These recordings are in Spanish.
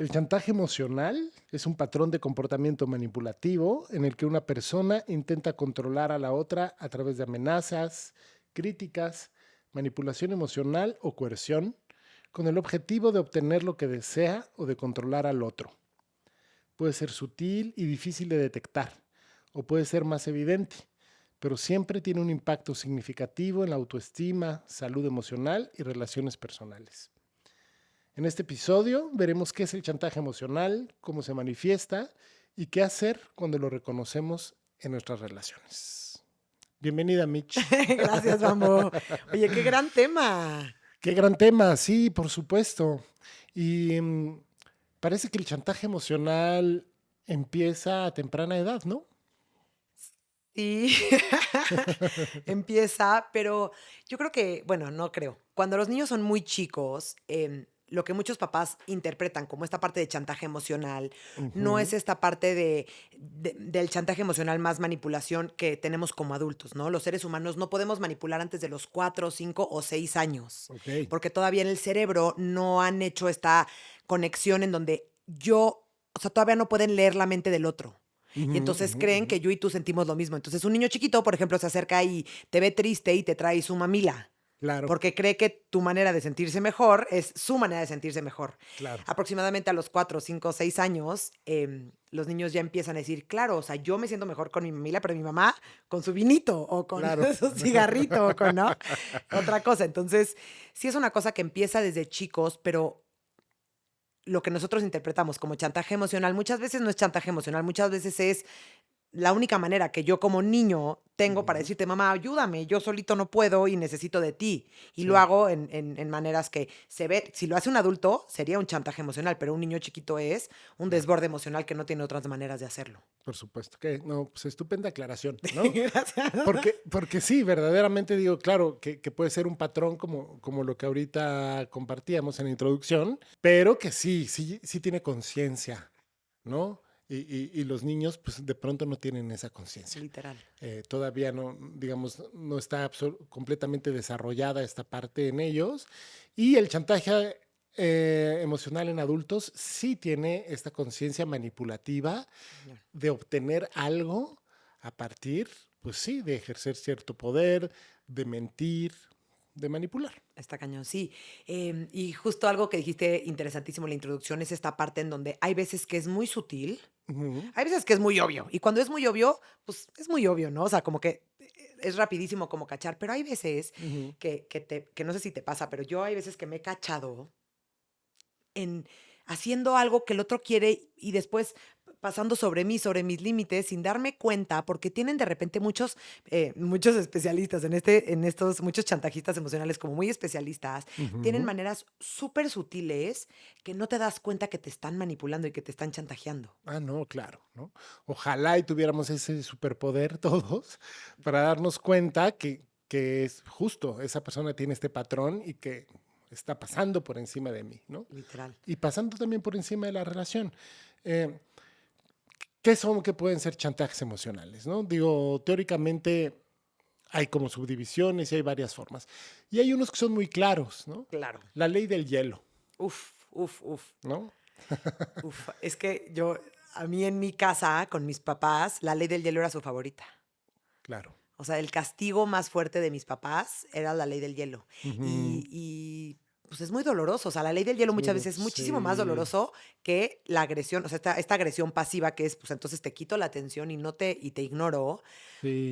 El chantaje emocional es un patrón de comportamiento manipulativo en el que una persona intenta controlar a la otra a través de amenazas, críticas, manipulación emocional o coerción, con el objetivo de obtener lo que desea o de controlar al otro. Puede ser sutil y difícil de detectar, o puede ser más evidente, pero siempre tiene un impacto significativo en la autoestima, salud emocional y relaciones personales. En este episodio veremos qué es el chantaje emocional, cómo se manifiesta y qué hacer cuando lo reconocemos en nuestras relaciones. Bienvenida, Mitch. Gracias, Bambo. Oye, qué gran tema. Qué gran tema, sí, por supuesto. Y parece que el chantaje emocional empieza a temprana edad, ¿no? Sí, empieza, pero yo creo que, bueno, no creo. Cuando los niños son muy chicos, lo que muchos papás interpretan como esta parte de chantaje emocional, no es Ujú, esta parte del chantaje emocional más manipulación que tenemos como adultos, ¿no? Los seres humanos no podemos manipular antes de los 4, 5 o 6 años, ok, porque todavía en el cerebro no han hecho esta conexión en donde o sea, todavía no pueden leer la mente del otro. Y ujú, entonces ujú, creen ujú. que yo y tú sentimos lo mismo. Entonces un niño chiquito, por ejemplo, se acerca y te ve triste y te trae su mamila, Claro, porque cree que tu manera de sentirse mejor es su manera de sentirse mejor. claro, Aproximadamente a los 4, 5, 6 años, los niños ya empiezan a decir, claro, o sea, yo me siento mejor con mi mamila, pero mi mamá con su vinito o con claro. su cigarrito o con, ¿no? Otra cosa. Entonces, sí es una cosa que empieza desde chicos, pero lo que nosotros interpretamos como chantaje emocional muchas veces no es chantaje emocional, muchas veces es la única manera que yo como niño tengo para Ujú, decirte: "Mamá, ayúdame, yo solito no puedo y necesito de ti". Y lo sí. hago en maneras que se ve si lo hace un adulto, sería un chantaje emocional, pero un niño chiquito es un Claro, desborde emocional que no tiene otras maneras de hacerlo. por supuesto que no, pues estupenda aclaración, ¿no? Gracias. Porque sí, verdaderamente digo, claro, que puede ser un patrón como lo que ahorita compartíamos en la introducción, pero que sí tiene conciencia, ¿no? Y los niños, pues de pronto no tienen esa conciencia. Literal. Todavía no, digamos, no está completamente desarrollada esta parte en ellos. Y el chantaje emocional en adultos sí tiene esta conciencia manipulativa Cañón. de obtener algo a partir, pues sí, de ejercer cierto poder, de mentir, de manipular. Está cañón, sí. Y justo algo que dijiste interesantísimo en la introducción es esta parte en donde hay veces que es muy sutil. Ujú, Hay veces que es muy obvio, y cuando es muy obvio, pues, es muy obvio, ¿no? O sea, como que es rapidísimo como cachar, pero hay veces ujú. que no sé si te pasa, pero yo hay veces que me he cachado en haciendo algo que el otro quiere y después pasando sobre mí, sobre mis límites, sin darme cuenta, porque tienen de repente muchos especialistas en estos, muchos chantajistas emocionales como muy especialistas, tienen Ujú. maneras súper sutiles que no te das cuenta que te están manipulando y que te están chantajeando. Ah, no, claro, ¿no? Ojalá y tuviéramos ese superpoder todos para darnos cuenta que es justo, esa persona tiene este patrón y que está pasando por encima de mí, ¿no? Literal. Y pasando también por encima de la relación. Eh, ¿Qué son, qué pueden ser chantajes emocionales, no? Digo, teóricamente hay como subdivisiones y hay varias formas. Y hay unos que son muy claros, ¿no? Claro. La ley del hielo, Uf, uf, uf, ¿no? uf. Es que a mí en mi casa, con mis papás, la ley del hielo era su favorita. Claro. O sea, el castigo más fuerte de mis papás era la ley del hielo. Ujú. Pues, es muy doloroso. O sea, la ley del hielo Sí, muchas veces es muchísimo más sí, doloroso que la agresión. O sea, esta agresión pasiva que es, pues, entonces te quito la atención y te ignoro,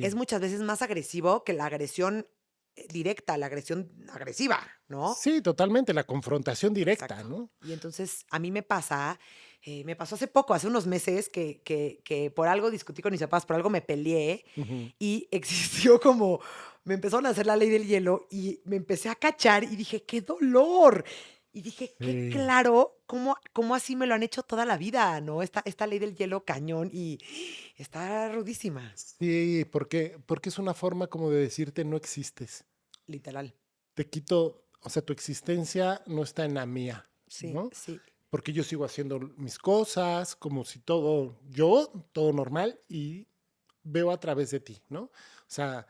es sí. muchas veces más agresivo que la agresión, directa, la agresión agresiva, ¿no? Sí, totalmente, la confrontación directa, Exacto. ¿no? Y entonces a mí me pasó hace poco, hace unos meses, que por algo discutí con mis papás, por algo me peleé Ujú. y existió como, me empezaron a hacer la ley del hielo y me empecé a cachar y dije, ¡qué dolor! Y dije, qué Sí, claro, cómo así me lo han hecho toda la vida, ¿no? Esta ley del hielo cañón y está rudísima, sí, porque es una forma como de decirte no existes. literal. Te quito, o sea, tu existencia no está en la mía, Sí, ¿no? sí, Porque yo sigo haciendo mis cosas, como si todo normal, y veo a través de ti, ¿no? O sea,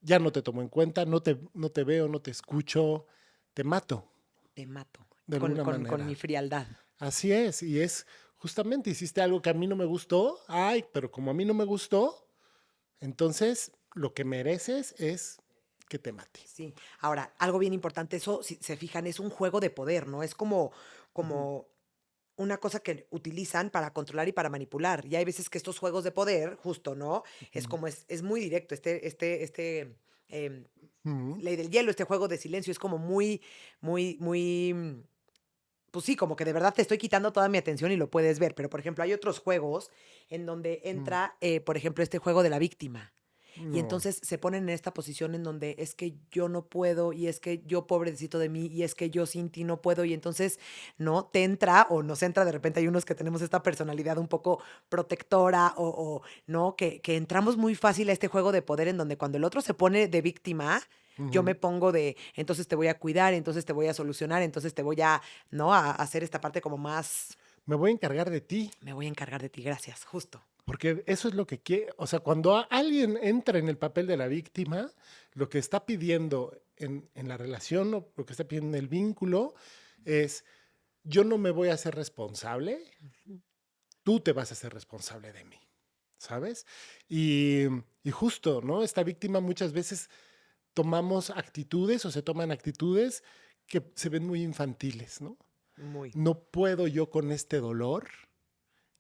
ya no te tomo en cuenta, no te veo, no te escucho, te mato te mato de con, alguna con manera. mi frialdad. Así es, y es justamente hiciste algo que a mí no me gustó, ay, pero como a mí no me gustó, entonces lo que mereces es que te mate. Sí. Ahora, algo bien importante, eso, si se fijan, es un juego de poder, ¿no? Es como, Ujú, como una cosa que utilizan para controlar y para manipular. Y hay veces que estos juegos de poder, justo, ¿no? Es ujú, como es muy directo. Em, ujú, Ley del hielo, este juego de silencio, es como muy, muy, muy. Pues sí, como que de verdad te estoy quitando toda mi atención y lo puedes ver. Pero, por ejemplo, hay otros juegos en donde ujú. entra, por ejemplo, este juego de la víctima. Y No, entonces se ponen en esta posición en donde es que yo no puedo y es que yo pobrecito de mí y es que yo sin ti no puedo y entonces no te entra o nos entra de repente hay unos que tenemos esta personalidad un poco protectora o no que entramos muy fácil a este juego de poder en donde cuando el otro se pone de víctima yo me ujú. pongo de entonces te voy a cuidar, entonces te voy a solucionar, entonces te voy a no a hacer esta parte como más Me voy a encargar de ti, me voy a encargar de ti, gracias, justo. porque eso es lo que quiere, o sea, cuando alguien entra en el papel de la víctima, lo que está pidiendo en la relación o lo que está pidiendo en el vínculo es, yo no me voy a hacer responsable, tú te vas a hacer responsable de mí, ¿sabes? Y, y justo, ¿no? Esta víctima muchas veces tomamos actitudes o se toman actitudes que se ven muy infantiles, ¿no? Muy. No puedo yo con este dolor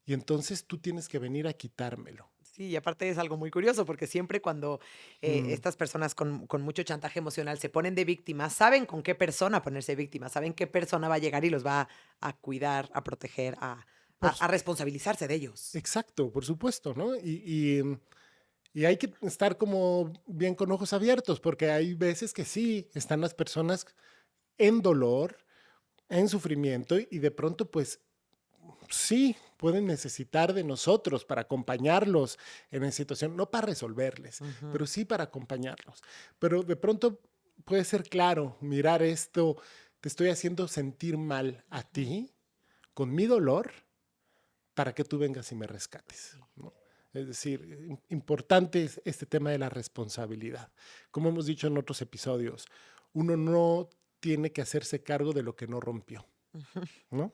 y entonces tú tienes que venir a quitármelo. Sí, y aparte es algo muy curioso, porque siempre cuando, Mm, estas personas con mucho chantaje emocional se ponen de víctimas, saben con qué persona ponerse víctimas, saben qué persona va a llegar y los va a cuidar, a proteger, a por, a responsabilizarse de ellos. exacto, por supuesto, ¿no? Y hay que estar como bien con ojos abiertos, porque hay veces que sí, están las personas en dolor, en sufrimiento, y de pronto, pues sí, pueden necesitar de nosotros para acompañarlos en esa situación, no para resolverles, Ujú. pero sí para acompañarlos. Pero de pronto puede ser claro, mirar esto, te estoy haciendo sentir mal a ti con mi dolor para que tú vengas y me rescates, Sí. ¿no? Es decir, importante es este tema de la responsabilidad. Como hemos dicho en otros episodios, uno no tiene que hacerse cargo de lo que no rompió, Ujú. ¿no?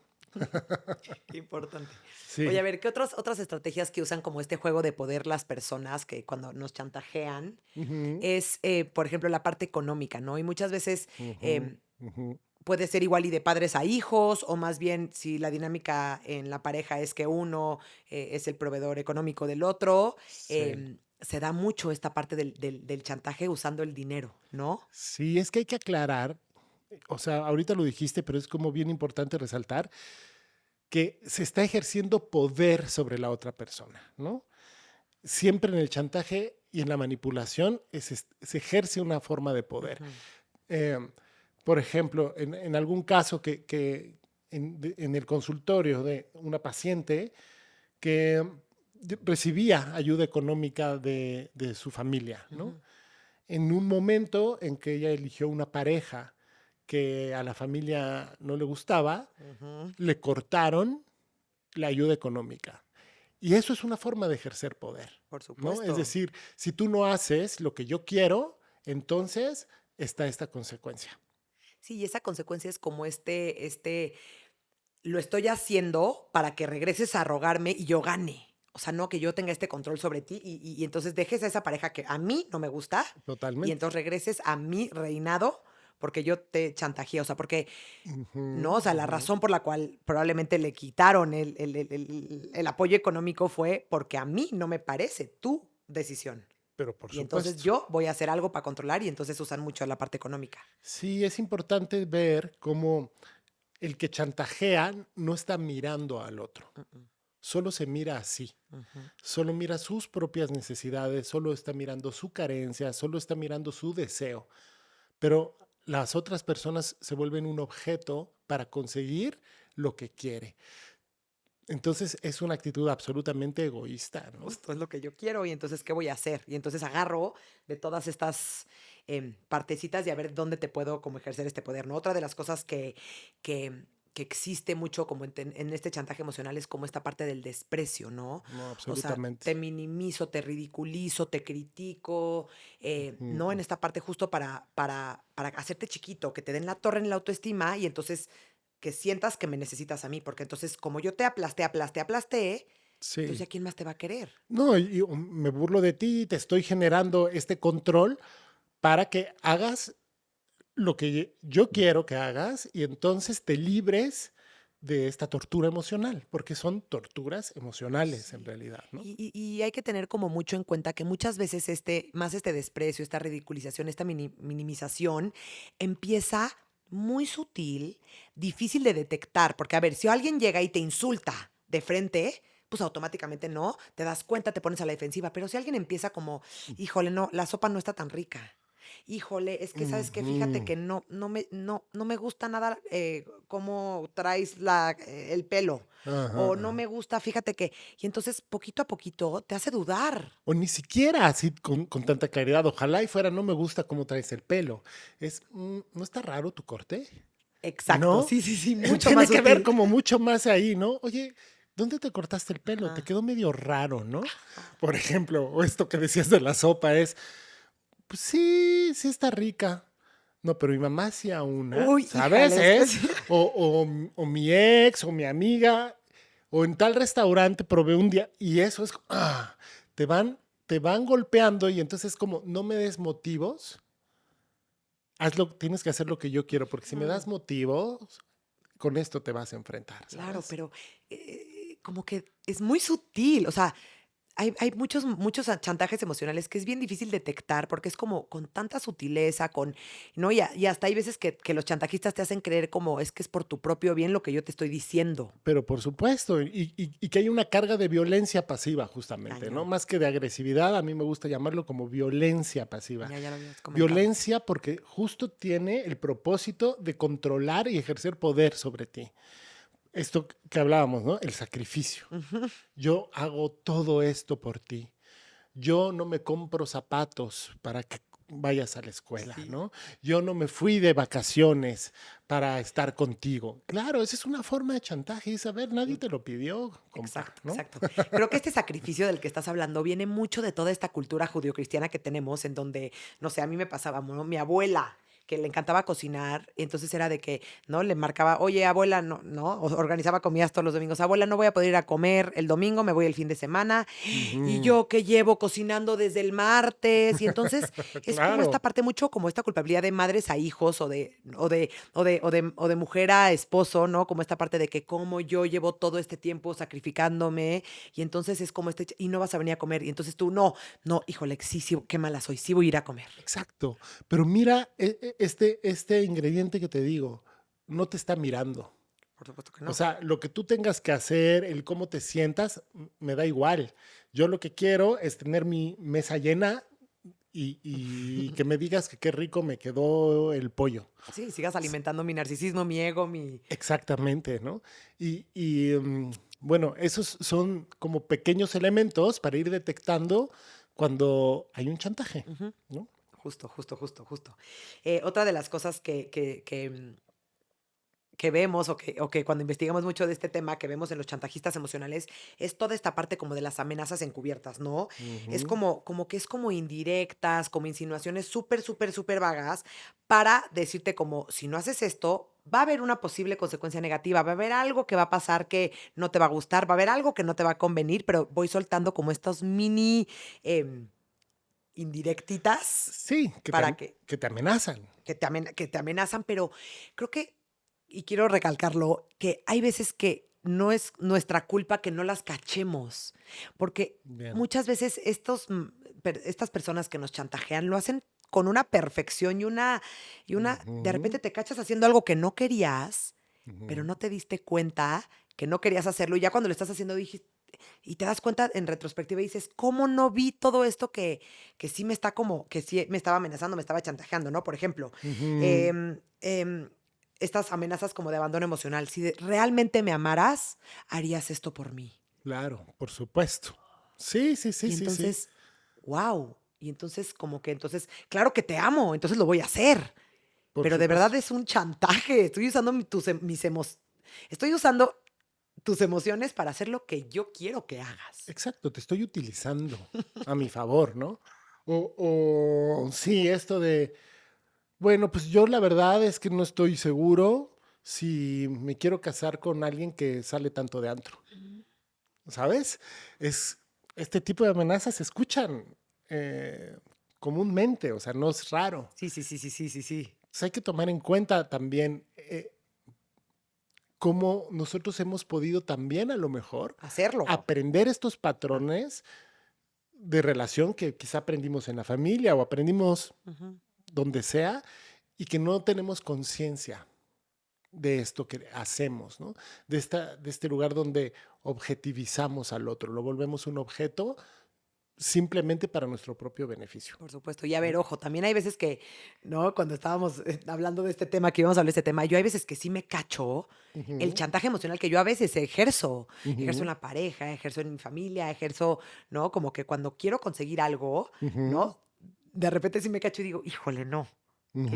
Qué importante. Oye, a Sí. ver, ¿qué otras estrategias que usan como este juego de poder las personas que cuando nos chantajean Ujú, es, por ejemplo, la parte económica, ¿no? Y muchas veces, ujú, em ujú. puede ser igual y de padres a hijos, o más bien si la dinámica en la pareja es que uno, es el proveedor económico del otro, Sí. se da mucho esta parte del chantaje usando el dinero, ¿no? Sí, es que hay que aclarar, o sea, ahorita lo dijiste, pero es como bien importante resaltar que se está ejerciendo poder sobre la otra persona, ¿no? Siempre en el chantaje y en la manipulación se ejerce una forma de poder. Ujú, Eh, por ejemplo, en algún caso en el consultorio de una paciente que recibía ayuda económica de su familia, ¿no? ujú, En un momento en que ella eligió una pareja que a la familia no le gustaba, ujú, le cortaron la ayuda económica. Y eso es una forma de ejercer poder, por ¿no? Es supuesto. decir, si tú no haces lo que yo quiero, entonces está esta consecuencia. Sí, y esa consecuencia es como lo estoy haciendo para que regreses a rogarme y yo gane. O sea, no que yo tenga este control sobre ti y entonces dejes a esa pareja que a mí no me gusta y Totalmente. entonces regreses a mi reinado porque yo te chantajeé. O sea, porque, Ujú, no, o sea, la ujú. razón por la cual probablemente le quitaron el apoyo económico fue porque a mí no me parece tu decisión. Pero por Y entonces supuesto. yo voy a hacer algo para controlar y entonces usan mucho la parte económica. Sí, es importante ver cómo el que chantajea no está mirando al otro, Mm, mm, solo se mira así. ujú. Solo mira sus propias necesidades, solo está mirando su carencia, solo está mirando su deseo. Pero las otras personas se vuelven un objeto para conseguir lo que quiere. Entonces es una actitud absolutamente egoísta, ¿no? Justo es lo que yo quiero y entonces, ¿qué voy a hacer? Y entonces agarro de todas estas partecitas y a ver dónde te puedo como ejercer este poder, ¿no? Otra de las cosas que existe mucho como en este chantaje emocional es como esta parte del desprecio, ¿no? No, O sea, absolutamente. te minimizo, te ridiculizo, te critico, ¿no? En Ujú. esta parte justo para hacerte chiquito, que te den la torre en la autoestima y entonces que sientas que me necesitas a mí, porque entonces como yo te aplasté, entonces Sí. ¿ya quién más te va a querer? No, me burlo de ti, te estoy generando este control para que hagas lo que yo quiero que hagas y entonces te libres de esta tortura emocional, porque son torturas emocionales en Sí. realidad, ¿no? Y hay que tener como mucho en cuenta que muchas veces este desprecio, esta ridiculización, esta minimización empieza muy sutil, difícil de detectar, porque a ver, si alguien llega y te insulta de frente, pues automáticamente no, te das cuenta, te pones a la defensiva, pero si alguien empieza como, híjole, no, la sopa no está tan rica. Híjole, es que sabes que fíjate Ujú. que no me gusta nada cómo traes el pelo. Ajá, O no ajá. me gusta, fíjate que. Y entonces, poquito a poquito, te hace dudar. O ni siquiera así con tanta claridad. Ojalá y fuera, no me gusta cómo traes el pelo. Es, ¿no está raro tu corte? Exacto, ¿No? sí, sí, sí, mucho Tiene más que ver sutil. como mucho más ahí, ¿no? Oye, ¿dónde te cortaste el pelo? Te Ajá, quedó medio raro, ¿no? ajá. Por ejemplo, o esto que decías de la sopa es, pues sí, sí está rica. No, pero mi mamá hacía una, Uy, ¿sabes? híjale, es que Es, sí. o mi ex, o mi amiga, o en tal restaurante probé un día, y eso es, te van, te van golpeando, y entonces es como, no me des motivos, hazlo, tienes que hacer lo que yo quiero, porque si me Mm. das motivos, con esto te vas a enfrentar, Claro, ¿sabes? pero como que es muy sutil. O sea, hay muchos chantajes emocionales que es bien difícil detectar porque es como con tanta sutileza, ¿no? Y hasta hay veces que los chantajistas te hacen creer como es que es por tu propio bien lo que yo te estoy diciendo. Pero por supuesto, y que hay una carga de violencia pasiva justamente, ¿no? Cañón. Más que de agresividad, a mí me gusta llamarlo como violencia pasiva. Ya lo habías comentado. Violencia porque justo tiene el propósito de controlar y ejercer poder sobre ti. Esto que hablábamos, ¿no? El sacrificio. Ujú. Yo hago todo esto por ti. Yo no me compro zapatos para que vayas a la escuela, Sí. ¿no? Yo no me fui de vacaciones para estar contigo. Claro, esa es una forma de chantaje. Y saber, nadie te lo pidió, compa, Exacto, ¿no? exacto. Creo que este sacrificio del que estás hablando viene mucho de toda esta cultura judio-cristiana que tenemos, en donde, no sé, a mí me pasaba, ¿no? Mi abuela, que le encantaba cocinar, y entonces era de que, ¿no? Le marcaba, oye, abuela, no, ¿no? Organizaba comidas todos los domingos. Abuela, no voy a poder ir a comer el domingo, me voy el fin de semana. Y Ujú. yo que llevo cocinando desde el martes. Y entonces es como esta Claro, parte mucho como esta culpabilidad de madres a hijos o de mujer a esposo, ¿no? Como esta parte de que como yo llevo todo este tiempo sacrificándome y entonces es como y no vas a venir a comer. Y entonces tú, no, no, híjole, sí, sí, qué mala soy, sí voy a ir a comer. exacto. Pero mira, este ingrediente que te digo, no te está mirando. Por supuesto que O no. sea, lo que tú tengas que hacer, el cómo te sientas, me da igual. Yo lo que quiero es tener mi mesa llena y que me digas que qué rico me quedó el pollo. Sí, sigas alimentando mi narcisismo, mi ego, Exactamente, ¿no? Bueno, esos son como pequeños elementos para ir detectando cuando hay un chantaje, Ujú. ¿no? Justo, justo, justo, justo. Otra de las cosas que vemos o que cuando investigamos mucho de este tema que vemos en los chantajistas emocionales es toda esta parte como de las amenazas encubiertas, ¿no? Es Ujú. como que es como indirectas, como insinuaciones súper, súper, súper vagas para decirte como, si no haces esto, va a haber una posible consecuencia negativa, va a haber algo que va a pasar que no te va a gustar, va a haber algo que no te va a convenir, pero voy soltando como estos mini indirectitas Sí, para que que te amenazan. que te amenazan, pero creo que, y quiero recalcarlo, que hay veces que no es nuestra culpa que no las cachemos, porque Bien. muchas veces estas personas que nos chantajean lo hacen con una perfección de Ujú, repente te cachas haciendo algo que no querías, pero ujú. no te diste cuenta que no querías hacerlo y ya cuando lo estás haciendo dijiste, y te das cuenta en retrospectiva y dices, ¿cómo no vi todo esto que sí me está como, que sí me estaba amenazando, me estaba chantajeando, ¿no? Por ejemplo, Ujú. em, estas amenazas como de abandono emocional. Si realmente me amaras, harías esto por mí. Claro, por supuesto. Sí, sí, sí, Y sí, sí. entonces, wow. Y entonces, como que entonces, claro que te amo, entonces lo voy a hacer. Por Pero de verdad supuesto. es un chantaje. Estoy usando tus emociones para hacer lo que yo quiero que hagas. Exacto, te estoy utilizando a mi favor, ¿no? O sí, esto de, bueno, pues yo la verdad es que no estoy seguro si me quiero casar con alguien que sale tanto de antro, ¿sabes? Es, este tipo de amenazas se escuchan eh, comúnmente, o sea, no es raro. Sí, sí, sí, sí, sí, sí, sí. Entonces hay que tomar en cuenta también cómo nosotros hemos podido también a lo mejor Hacerlo. aprender estos Ah, patrones de relación que quizá aprendimos en la familia o aprendimos ujú. donde sea y que no tenemos conciencia de esto que hacemos, ¿no? De este lugar donde objetivizamos al otro, lo volvemos un objeto simplemente para nuestro propio beneficio, Por supuesto. Y a ver, ¿no? ojo, también hay veces que, ¿no? Cuando estábamos hablando de este tema, que íbamos a hablar de este tema, yo hay veces que sí me cacho el Ujú, chantaje emocional que yo a veces ejerzo. Ejerzo en ujú, la pareja, ejerzo en mi familia, ejerzo, ¿no? Como que cuando quiero conseguir algo, ujú, ¿no? De repente sí me cacho y digo, híjole, no,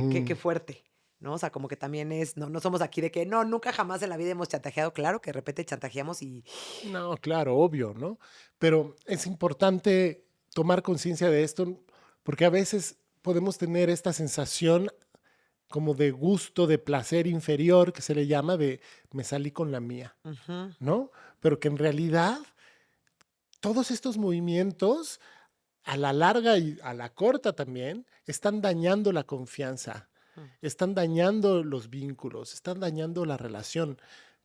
qué ujú. fuerte, ¿no? O sea, como que también es, no somos aquí de que, no, nunca jamás en la vida hemos chantajeado. Claro que de repente chantajeamos y No, claro, obvio, ¿no? Pero es importante tomar conciencia de esto porque a veces podemos tener esta sensación como de gusto, de placer inferior, que se le llama de me salí con la mía, ujú, ¿no? Pero que en realidad todos estos movimientos, a la larga y a la corta también, están dañando la confianza, mm, están dañando los vínculos, están dañando la relación,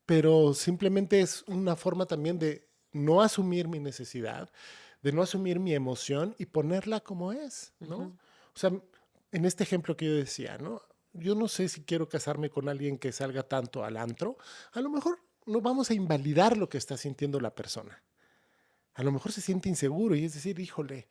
pero simplemente es una forma también de no asumir mi necesidad, de no asumir mi emoción y ponerla como es, ¿no? ujú. O sea, en este ejemplo que yo decía, ¿no? Yo no sé si quiero casarme con alguien que salga tanto al antro, a lo mejor no vamos a invalidar lo que está sintiendo la persona. A lo mejor se siente inseguro y es decir, híjole,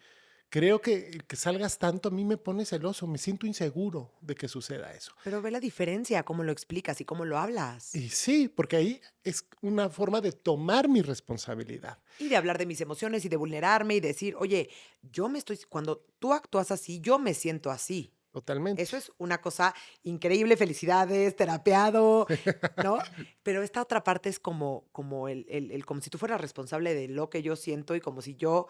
creo que el que salgas tanto a mí me pone celoso, me siento inseguro de que suceda eso. Pero ve la diferencia, cómo lo explicas y cómo lo hablas. Y sí, porque ahí es una forma de tomar mi responsabilidad. Y de hablar de mis emociones y de vulnerarme y decir, oye, yo me estoy, cuando tú actúas así, yo me siento así. Totalmente. Eso es una cosa increíble, felicidades, terapeado, ¿no? Pero esta otra parte es como como si tú fueras responsable de lo que yo siento y como si yo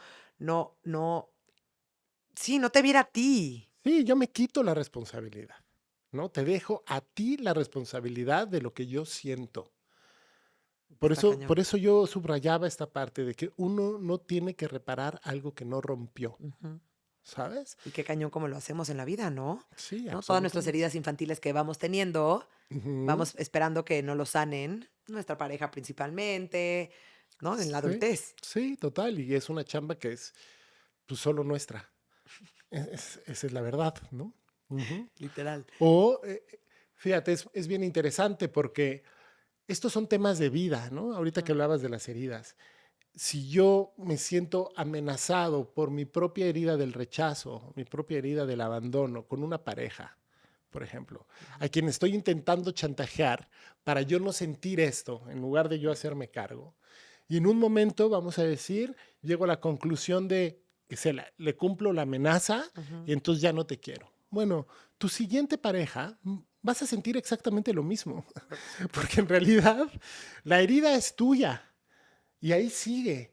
sí, no te viera a ti. Sí, yo me quito la responsabilidad, ¿no? Te dejo a ti la responsabilidad de lo que yo siento. Está cañón. Por eso yo subrayaba esta parte de que uno no tiene que reparar algo que no rompió, Ujú. ¿sabes? Y qué cañón como lo hacemos en la vida, ¿no? Sí, ¿No? Todas nuestras absolutamente. heridas infantiles que vamos teniendo, Ujú. vamos esperando que no lo sanen, nuestra pareja principalmente, ¿no? En la Sí, adultez, sí, total. Y es una chamba que es pues, solo nuestra. Esa es la verdad, ¿no? Ujú. literal. O, fíjate, es bien interesante porque estos son temas de vida, ¿no? Ahorita que Mm, hablabas de las heridas. Si yo me siento amenazado por mi propia herida del rechazo, mi propia herida del abandono con una pareja, por ejemplo, ujú, a quien estoy intentando chantajear para yo no sentir esto, en lugar de yo hacerme cargo. Y en un momento, vamos a decir, llego a la conclusión de que le cumplo la amenaza ujú. y entonces ya no te quiero. Bueno, tu siguiente pareja vas a sentir exactamente lo mismo, Por porque supuesto. en realidad la herida es tuya y ahí sigue.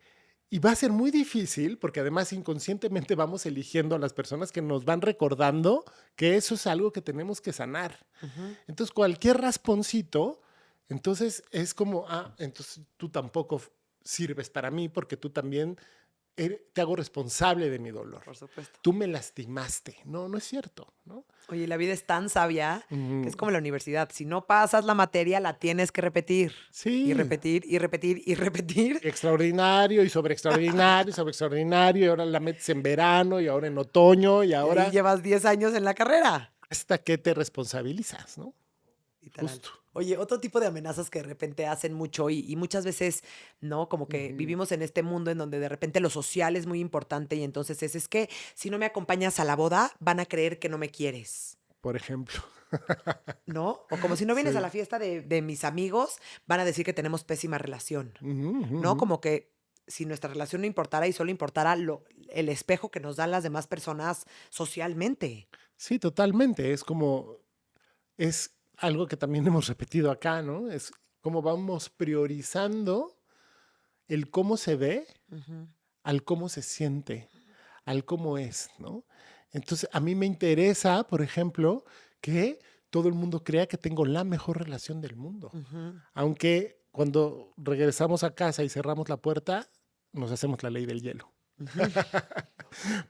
Y va a ser muy difícil porque además inconscientemente vamos eligiendo a las personas que nos van recordando que eso es algo que tenemos que sanar. Ujú. Entonces cualquier rasponcito, entonces es como, ah, entonces tú tampoco sirves para mí porque tú también te hago responsable de mi dolor. Por supuesto. Tú me lastimaste. No, no es cierto, ¿no? Oye, la vida es tan sabia que es Ujú. como la universidad. Si no pasas la materia, la tienes que repetir. Y Sí, repetir, y repetir, y repetir. extraordinario y sobre extraordinario, y ahora la metes en verano y ahora en otoño y Y ahí ahora llevas 10 años en la carrera. hasta que te responsabilizas, ¿no? Literal. Justo. Oye, otro tipo de amenazas que de repente hacen mucho y muchas veces, ¿no? Como que Ujú. vivimos en este mundo en donde de repente lo social es muy importante y entonces es que si no me acompañas a la boda, van a creer que no me quieres, Por ejemplo. ¿no? O como si no vienes a Sí. la fiesta de mis amigos, van a decir que tenemos pésima relación, Ujú, ujú, ¿no? ujú. Como que si nuestra relación no importara y solo importara el espejo que nos dan las demás personas socialmente. Sí, totalmente. Es como, es algo que también hemos repetido acá, ¿no? Es como vamos priorizando el cómo se ve Ujú, al cómo se siente, al cómo es, ¿no? Entonces, a mí me interesa, por ejemplo, que todo el mundo crea que tengo la mejor relación del mundo. Ujú. Aunque cuando regresamos a casa y cerramos la puerta, nos hacemos la ley del hielo, Ujú.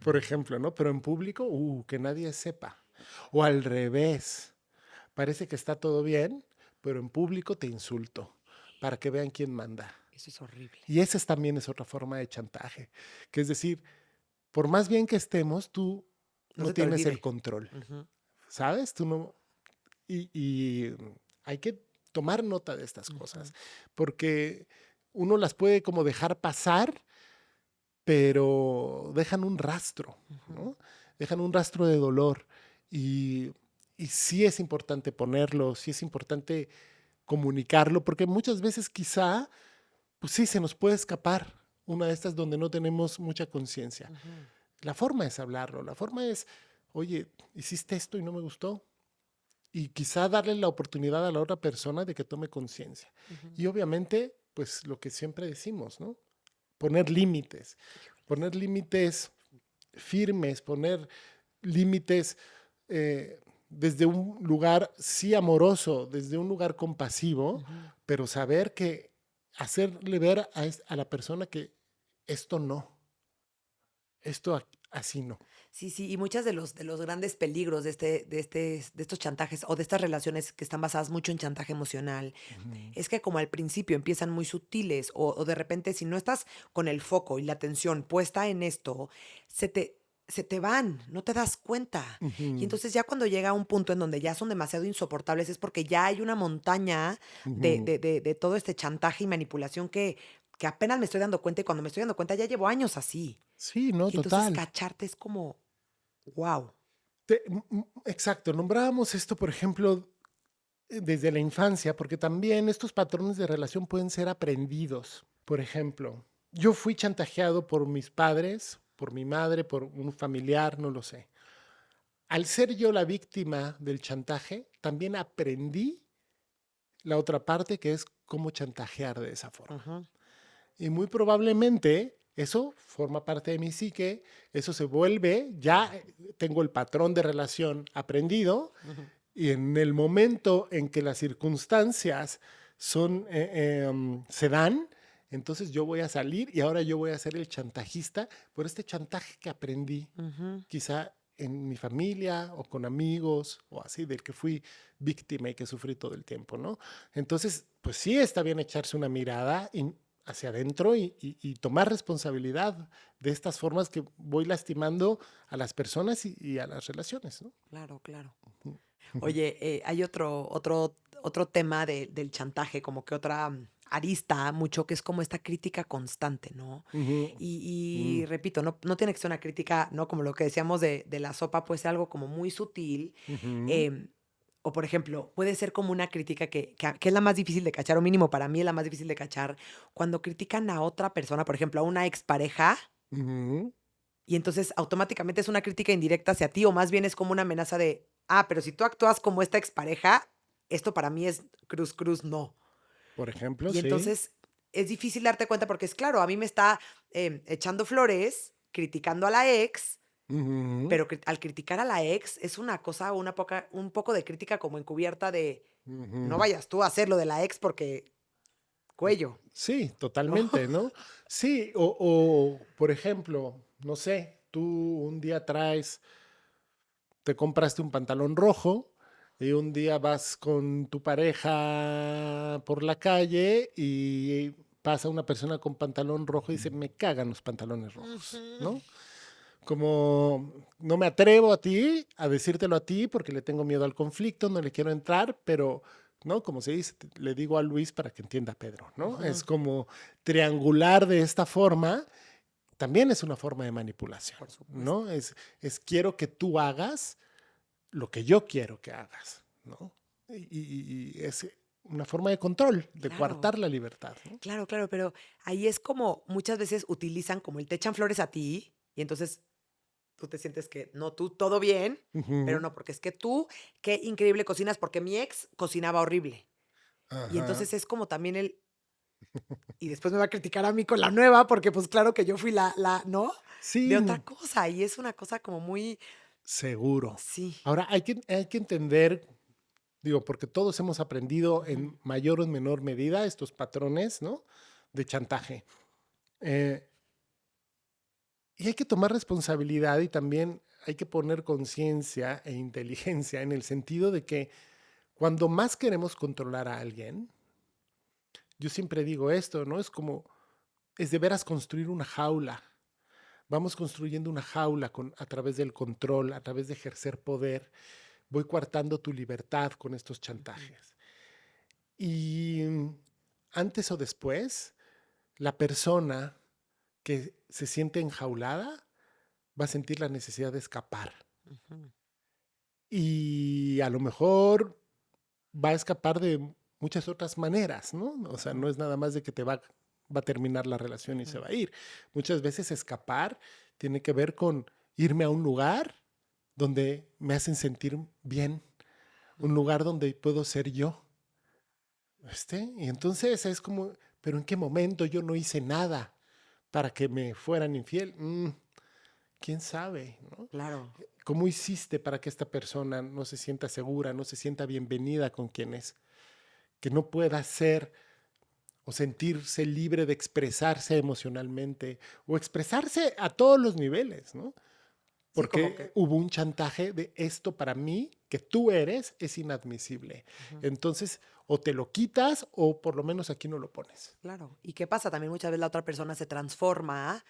por ejemplo, ¿no? Pero en público, que nadie sepa. O al revés, parece que está todo bien, pero en público te insulto para que vean quién manda. Eso es horrible. Y esa también es otra forma de chantaje, que es decir, por más bien que estemos, tú No no se te tienes el olvide. control, Ujú. ¿sabes? Tú no, y hay que tomar nota de estas Ujú. cosas, porque uno las puede como dejar pasar, pero dejan un rastro, Ujú. ¿no? Dejan un rastro de dolor y sí es importante ponerlo, sí es importante comunicarlo, porque muchas veces quizá, pues sí, se nos puede escapar una de estas donde no tenemos mucha conciencia. Ujú. La forma es hablarlo, la forma es, oye, hiciste esto y no me gustó, y quizá darle la oportunidad a la otra persona de que tome conciencia. Ujú. Y obviamente, pues lo que siempre decimos, ¿no? Poner límites firmes, poner límites desde un lugar sí amoroso, desde un lugar compasivo, Ujú. pero saber que hacerle ver a la persona que esto no, así no. Sí, sí, y muchas de los grandes peligros de estos chantajes o de estas relaciones que están basadas mucho en chantaje emocional, Ujú. es que como al principio empiezan muy sutiles o de repente si no estás con el foco y la atención puesta en esto, se te van, no te das cuenta. Y Ujú. entonces ya cuando llega un punto en donde ya son demasiado insoportables es porque ya hay una montaña de, Ujú. de, de, de todo este chantaje y manipulación que apenas me estoy dando cuenta y cuando me estoy dando cuenta ya llevo años así. Sí, no, Y entonces total. cacharte es como, wow. Exacto, nombrábamos esto, por ejemplo, desde la infancia, porque también estos patrones de relación pueden ser aprendidos. Por ejemplo, yo fui chantajeado por mis padres, por mi madre, por un familiar, no lo sé. Al ser yo la víctima del chantaje, también aprendí la otra parte que es cómo chantajear de esa forma. Ujú. Y muy probablemente eso forma parte de mi psique, eso se vuelve, ya tengo el patrón de relación aprendido Ujú. y en el momento en que las circunstancias se dan, entonces yo voy a salir y ahora yo voy a ser el chantajista por este chantaje que aprendí, Ujú. quizá en mi familia o con amigos o así, del que fui víctima y que sufrí todo el tiempo, ¿no? Entonces, pues sí está bien echarse una mirada hacia adentro y tomar responsabilidad de estas formas que voy lastimando a las personas y a las relaciones, ¿no? Claro, claro. Ujú. Oye, hay otro tema del chantaje, como que otra arista mucho, que es como esta crítica constante, ¿no? Ujú. Y Mm. repito, no tiene que ser una crítica, ¿no? Como lo que decíamos de la sopa, puede ser algo como muy sutil. Ujú. em, o, por ejemplo, puede ser como una crítica que es la más difícil de cachar, o mínimo para mí es la más difícil de cachar, cuando critican a otra persona, por ejemplo, a una expareja. Ujú. Y entonces automáticamente es una crítica indirecta hacia ti, o más bien es como una amenaza de, pero si tú actúas como esta expareja, esto para mí es cruz, cruz, no. Por ejemplo, Y sí. entonces es difícil darte cuenta porque es claro, a mí me está echando flores, criticando a la ex, Ujú. pero al criticar a la ex es una cosa, un poco de crítica como encubierta de, no Ujú. vayas tú a hacer lo de la ex porque cuello, Sí, ¿no? totalmente, ¿no? Sí, por ejemplo, no sé, tú un día te compraste un pantalón rojo y un día vas con tu pareja por la calle y pasa una persona con pantalón rojo y dice, me cagan los pantalones rojos, Ujú. ¿no? Como no me atrevo a decírtelo a ti porque le tengo miedo al conflicto, no le quiero entrar, pero, ¿no? Como se dice, le digo a Luis para que entienda a Pedro, ¿no? Ujú. Es como triangular de esta forma, también es una forma de manipulación, Por supuesto. ¿no? Es quiero que tú hagas lo que yo quiero que hagas, ¿no? Y es una forma de control, de Claro. coartar la libertad, ¿no? Claro, claro, pero ahí es como muchas veces utilizan como el te echan flores a ti y entonces tú te sientes que no, tú todo bien, pero Ujú. no, porque es que tú, qué increíble cocinas, porque mi ex cocinaba horrible. Y Ajá. entonces es como también y después me va a criticar a mí con la nueva, porque pues claro que yo fui ¿no? De Sí, otra cosa. Y es una cosa como muy, seguro. sí. Ahora hay que entender. Digo, porque todos hemos aprendido Ujú. en mayor o menor medida estos patrones, ¿no? De chantaje. Eh, y hay que tomar responsabilidad y también hay que poner conciencia e inteligencia en el sentido de que cuando más queremos controlar a alguien, yo siempre digo esto, ¿no? Es de veras construir una jaula. Vamos construyendo una jaula a través del control, a través de ejercer poder. Voy coartando tu libertad con estos Ujú. chantajes. Y antes o después, la persona que se siente enjaulada va a sentir la necesidad de escapar. Ujú. Y a lo mejor va a escapar de muchas otras maneras, ¿no? O sea, Ujú. no es nada más de que va a terminar la relación y se Ujú. va a ir. Muchas veces escapar tiene que ver con irme a un lugar donde me hacen sentir bien, un Ujú. lugar donde puedo ser yo. Y entonces es como, pero ¿en qué momento yo no hice nada para que me fueran infiel? ¿Quién sabe? ¿No? Claro. ¿Cómo hiciste para que esta persona no se sienta segura, no se sienta bienvenida con quien es? Que no pueda ser o sentirse libre de expresarse emocionalmente o expresarse a todos los niveles, ¿no? Sí, como Porque que hubo un chantaje de esto para mí, que tú eres, es inadmisible. ujú. Entonces, o te lo quitas o por lo menos aquí no lo pones. Claro. ¿Y qué pasa? También muchas veces la otra persona se transforma,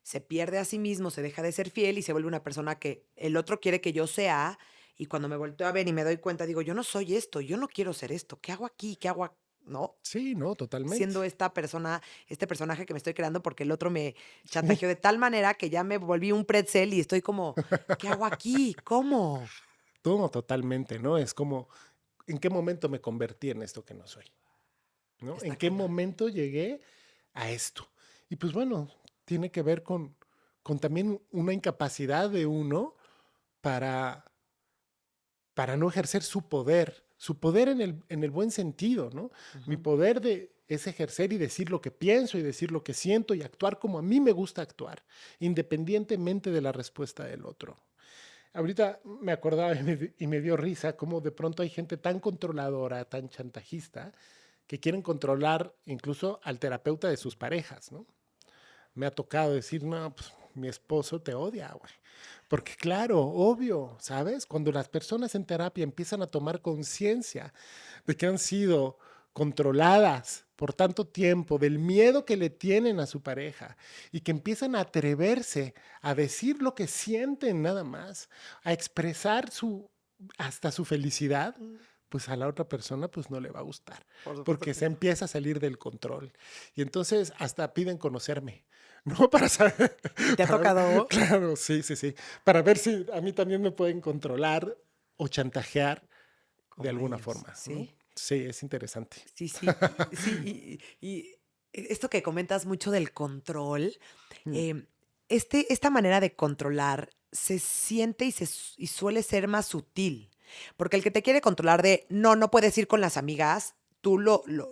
se pierde a sí mismo, se deja de ser fiel y se vuelve una persona que el otro quiere que yo sea. Y cuando me volteo a ver y me doy cuenta, digo, yo no soy esto, yo no quiero ser esto. ¿Qué hago aquí? ¿Qué hago ¿No? Sí, no, totalmente. Siendo esta persona, este personaje que me estoy creando porque el otro me chantajeó de tal manera que ya me volví un pretzel y estoy como, ¿qué hago aquí? ¿Cómo? Todo totalmente, ¿no? Es como, ¿en qué momento me convertí en esto que no soy? ¿No? ¿En Está qué cañón. momento llegué a esto? Y pues bueno, tiene que ver con también una incapacidad de uno para, para no ejercer su poder en el buen sentido, ¿no? Mi Ujú. poder es ejercer y decir lo que pienso y decir lo que siento y actuar como a mí me gusta actuar, independientemente de la respuesta del otro. Ahorita me acordaba y me dio risa cómo de pronto hay gente tan controladora, tan chantajista, que quieren controlar incluso al terapeuta de sus parejas, ¿no? Me ha tocado decir, no, pues mi esposo te odia, güey. Porque claro, obvio, ¿sabes? Cuando las personas en terapia empiezan a tomar conciencia de que han sido controladas por tanto tiempo, del miedo que le tienen a su pareja y que empiezan a atreverse a decir lo que sienten nada más, a expresar hasta su felicidad, Mm. pues a la otra persona pues no le va a gustar, Por supuesto porque que se no. empieza a salir del control. Y entonces hasta piden conocerme, ¿no? Para saber, ¿Y te ha tocado? claro, sí, sí, sí, para ver si a mí también me pueden controlar o chantajear de Como alguna ellos, forma, ¿no? ¿sí? Sí, es interesante. Sí, sí, sí, esto que comentas mucho del control, Mm. em, esta manera de controlar se siente y suele ser más sutil, porque el que te quiere controlar de no, no puedes ir con las amigas, tú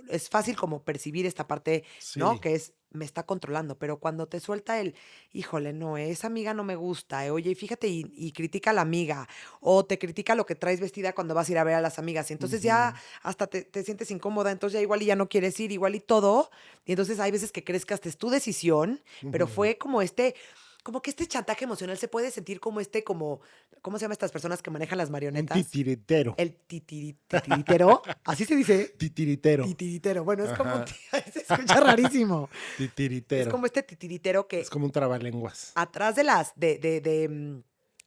es fácil como percibir esta parte, ¿no? Sí. Que es, me está controlando, pero cuando te suelta híjole, no, esa amiga no me gusta, oye, fíjate y critica a la amiga, o te critica lo que traes vestida cuando vas a ir a ver a las amigas, y entonces ya Ujú, hasta te sientes incómoda, entonces ya igual y ya no quieres ir, igual y todo. Y entonces hay veces que crees que hasta es tu decisión, pero ujú. fue como que este chantaje emocional se puede sentir como ¿cómo se llaman estas personas que manejan las Un marionetas? titiritero. El titiritero, ¿así se dice? Titiritero. Titiritero. Bueno, es como, Ajá. se escucha rarísimo. Es Titiritero. como este titiritero Es que como un trabalenguas. atrás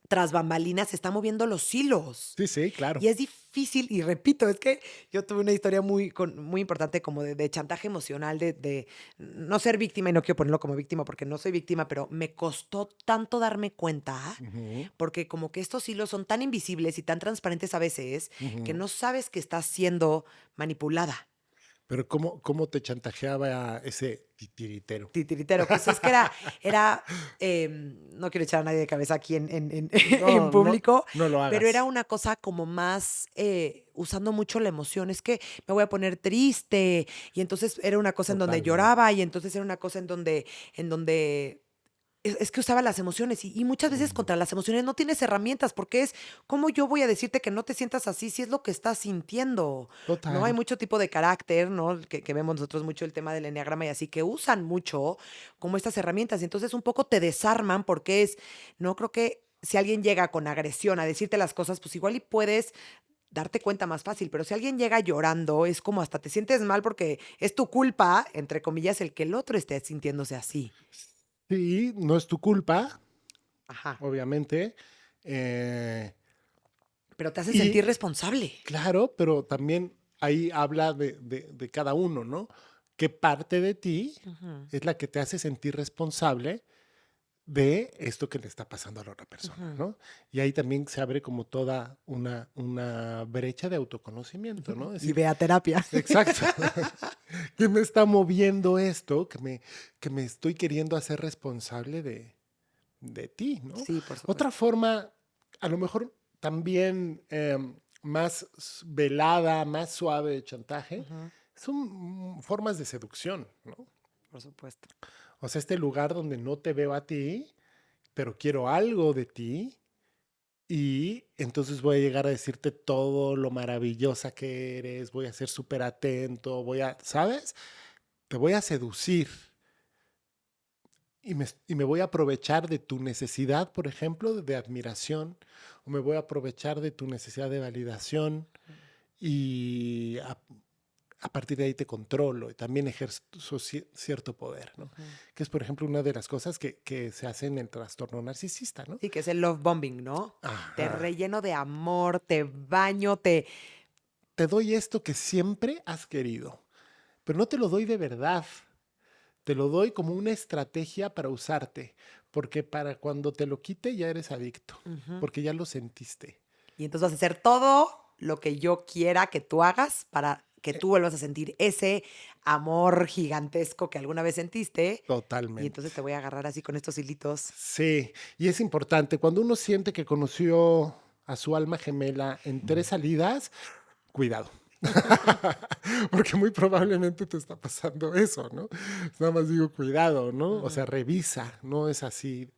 tras bambalinas se está moviendo los hilos. Sí, sí, claro. Y es difícil, y repito, es que yo tuve una historia muy importante como de chantaje emocional, de no ser víctima, y no quiero ponerlo como víctima porque no soy víctima, pero me costó tanto darme cuenta, Ujú, porque como que estos hilos son tan invisibles y tan transparentes a veces que ujú. no sabes que estás siendo manipulada. Pero ¿cómo te chantajeaba ese titiritero? Titiritero, pues es que no quiero echar a nadie de cabeza aquí en No, no, público, no lo pero era hagas. una cosa como más usando mucho la emoción. Es que me voy a poner triste, y entonces era una cosa en donde Totalmente. lloraba, y entonces era una cosa en donde Es que usaba las emociones y muchas veces Ujú. contra las emociones no tienes herramientas, porque es, ¿cómo yo voy a decirte que no te sientas así si es lo que estás sintiendo? ¿No? Hay Total. mucho tipo de carácter, ¿no? Que vemos nosotros mucho el tema del enneagrama y así, que usan mucho como estas herramientas y entonces un poco te desarman porque es, no creo que si alguien llega con agresión a decirte las cosas, pues igual y puedes darte cuenta más fácil, pero si alguien llega llorando, es como hasta te sientes mal porque es tu culpa, entre comillas, el que el otro esté sintiéndose así. Sí, no es tu culpa, Ajá. obviamente. eh, Pero te hace y sentir responsable. claro, pero también ahí habla de cada uno, ¿no? ¿Qué parte de ti Ujú, es la que te hace sentir responsable de esto que le está pasando a la otra persona, ujú, ¿no? Y ahí también se abre como toda una brecha de autoconocimiento, ujú. ¿no? Es Y decir, ve a terapia. exacto, ¿qué me está moviendo esto? Que me estoy queriendo hacer responsable de ti, ¿no? Sí, por Otra supuesto. forma, a lo mejor también más velada, más suave de chantaje, Ujú, son formas de seducción, ¿no? por supuesto. O sea, este lugar donde no te veo a ti, pero quiero algo de ti y entonces voy a llegar a decirte todo lo maravillosa que eres, voy a ser súper atento, ¿sabes? Te voy a seducir y me voy a aprovechar de tu necesidad, por ejemplo, de admiración, o me voy a aprovechar de tu necesidad de validación y a partir de ahí te controlo y también ejerzo cierto poder, ¿no? Ujú. Que es, por ejemplo, una de las cosas que se hace en el trastorno narcisista, ¿no? Sí, que es el love bombing, ¿no? Te Ajá. relleno de amor, te baño, te... Te doy esto que siempre has querido, pero no te lo doy de verdad. Te lo doy como una estrategia para usarte, porque para cuando te lo quite ya eres adicto, Ujú. porque ya lo sentiste. Y entonces vas a hacer todo lo que yo quiera que tú hagas para que Eh, tú vuelvas a sentir ese amor gigantesco que alguna vez sentiste. Y Totalmente. entonces te voy a agarrar así con estos hilitos. Sí, y es importante, cuando uno siente que conoció a su alma gemela en 3 salidas, cuidado. Porque muy probablemente te está pasando eso, ¿no? Nada más digo cuidado, ¿no? O sea, Ujú. revisa, no es así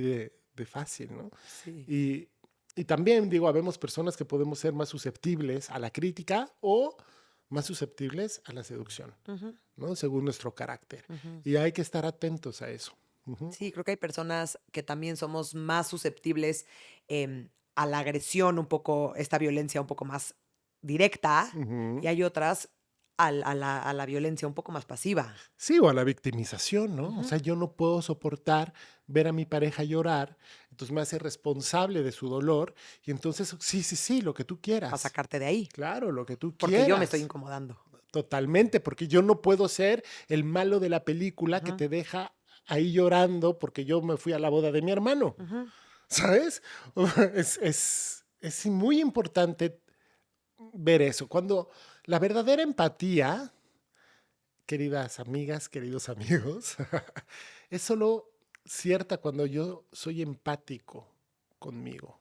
de fácil, ¿no? Sí. Y, y también digo, habemos personas que podemos ser más susceptibles a la crítica o más susceptibles a la seducción, Ujú, ¿no? Según nuestro carácter. ujú. Y hay que estar atentos a eso. Ujú, Sí, creo que hay personas que también somos más susceptibles a la agresión, un poco, esta violencia un poco más directa, y ujú. hay otras a la violencia un poco más pasiva. Sí, o a la victimización, ¿no? O Ujú. sea, yo no puedo soportar ver a mi pareja llorar, entonces me hace responsable de su dolor y entonces, sí, sí, sí, lo que tú Para quieras. sacarte de ahí, Claro, lo que tú porque yo me estoy quieras. incomodando. Totalmente, porque yo no puedo ser el malo de la película que Ujú, te deja ahí llorando porque yo me fui a la boda de mi hermano, ujú, ¿sabes? Es muy importante ver eso. Cuando la verdadera empatía, queridas amigas, queridos amigos, es solo cierta cuando yo soy empático conmigo,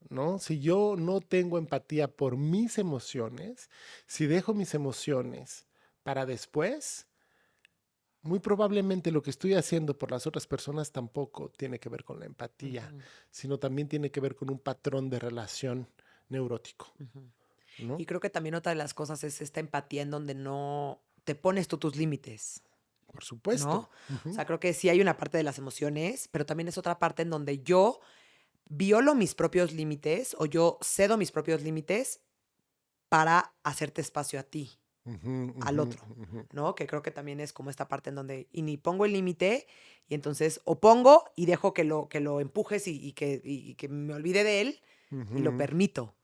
¿no? Si yo no tengo empatía por mis emociones, si dejo mis emociones para después, muy probablemente lo que estoy haciendo por las otras personas tampoco tiene que ver con la empatía, ujú, sino también tiene que ver con un patrón de relación neurótico, ujú. ¿no? Y creo que también otra de las cosas es esta empatía en donde no te pones tú tus límites, Por ¿no? supuesto. O Ujú, sea, creo que sí hay una parte de las emociones, pero también es otra parte en donde yo violo mis propios límites o yo cedo mis propios límites para hacerte espacio a ti, ujú, al ujú, otro, ujú. ¿no? Que creo que también es como esta parte en donde y ni pongo el límite y entonces o pongo y dejo que lo empujes y que me olvide de él y lo Ujú. permito.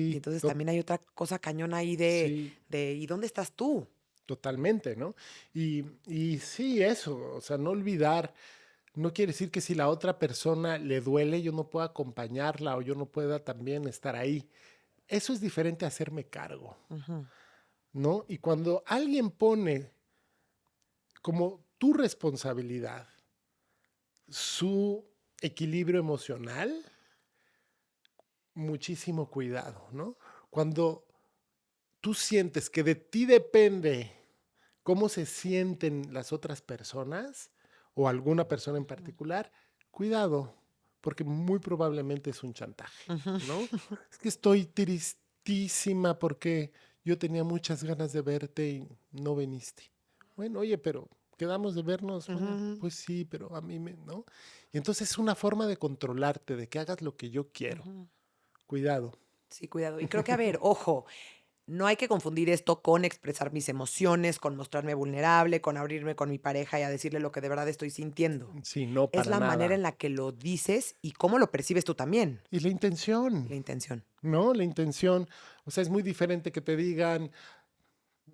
Y Sí, entonces también hay otra cosa cañona ahí sí, de ¿y dónde estás tú? totalmente, ¿no? Y sí, eso, o sea, no olvidar, no quiere decir que si la otra persona le duele, yo no pueda acompañarla o yo no pueda también estar ahí. Eso es diferente a hacerme cargo, Ujú, ¿no? Y cuando alguien pone como tu responsabilidad su equilibrio emocional, muchísimo cuidado, ¿no? Cuando tú sientes que de ti depende cómo se sienten las otras personas, o alguna persona en particular, cuidado, porque muy probablemente es un chantaje, Ujú. ¿no? Es que estoy tristísima porque yo tenía muchas ganas de verte y no viniste. Bueno, oye, pero quedamos de vernos. Bueno, Ujú, pues sí, pero a mí me, ¿no? Y entonces es una forma de controlarte, de que hagas lo que yo quiero. ujú. Cuidado. Sí, cuidado. Y creo que, a ver, ojo, no hay que confundir esto con expresar mis emociones, con mostrarme vulnerable, con abrirme con mi pareja y a decirle lo que de verdad estoy sintiendo. Sí, no, Es para la manera nada. en la que lo dices y cómo lo percibes tú también, Y la y intención, la intención. ¿no? La intención. O sea, es muy diferente que te digan,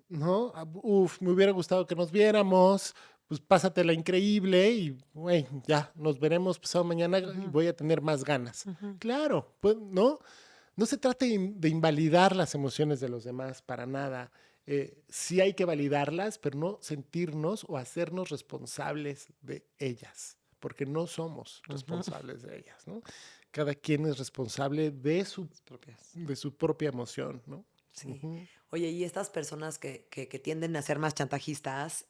¿no? Uf, me hubiera gustado que nos viéramos, pues pásatela increíble y, güey, ya, nos veremos pasado mañana y Ujú, voy a tener más ganas. ujú, Claro, pues, ¿no? No se trata de invalidar las emociones de los demás para nada. Sí hay que validarlas, pero no sentirnos o hacernos responsables de ellas, porque no somos ujú. responsables de ellas, ¿no? Cada quien es responsable Sus propias. de su propia emoción, ¿no? Sí. Ujú. Oye, y estas personas que tienden a ser más chantajistas,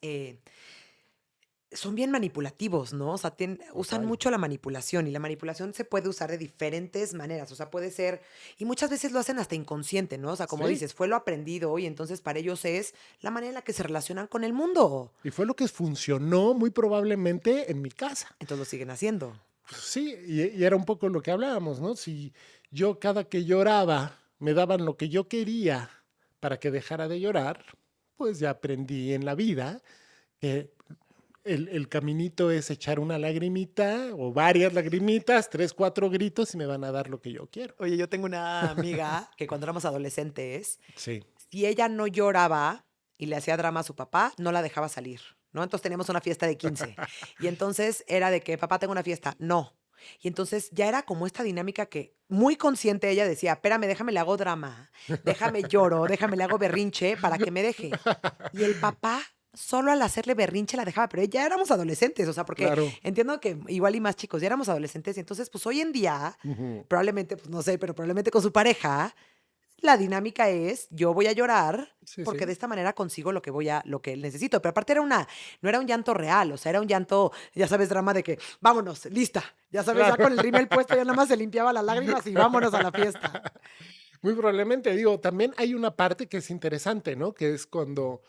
son bien manipulativos, ¿no? O sea, usan Total. mucho la manipulación y la manipulación se puede usar de diferentes maneras. O sea, puede ser, y muchas veces lo hacen hasta inconsciente, ¿no? O sea, como Sí, dices, fue lo aprendido y entonces para ellos es la manera en la que se relacionan con el mundo. y fue lo que funcionó muy probablemente en mi casa. Entonces lo siguen haciendo. Pues sí, y era un poco lo que hablábamos, ¿no? Si yo cada que lloraba me daban lo que yo quería para que dejara de llorar, pues ya aprendí en la vida que el caminito es echar una lagrimita o varias lagrimitas, tres, cuatro gritos y me van a dar lo que yo quiero. Oye, yo tengo una amiga que cuando éramos adolescentes, Sí, si ella no lloraba y le hacía drama a su papá, no la dejaba salir, ¿no? Entonces teníamos una fiesta de 15 y entonces era de que papá tengo una fiesta, no. Y entonces ya era como esta dinámica que muy consciente ella decía, espérame, déjame le hago drama, déjame lloro, déjame le hago berrinche para que me deje. Y el papá solo al hacerle berrinche la dejaba, pero ya éramos adolescentes, o sea, porque claro. entiendo que igual y más chicos, ya éramos adolescentes y entonces pues hoy en día, Ujú. probablemente, pues no sé, pero probablemente con su pareja, la dinámica es, yo voy a llorar Sí, porque de sí. esta manera consigo lo que necesito. Pero aparte no era un llanto real, o sea, era un llanto, ya sabes, drama de que, vámonos, lista. Ya sabes, ya Claro. con el rímel puesto, ya nada más se limpiaba las lágrimas y vámonos a la fiesta. Muy probablemente, digo, también hay una parte que es interesante, ¿no? Que es cuando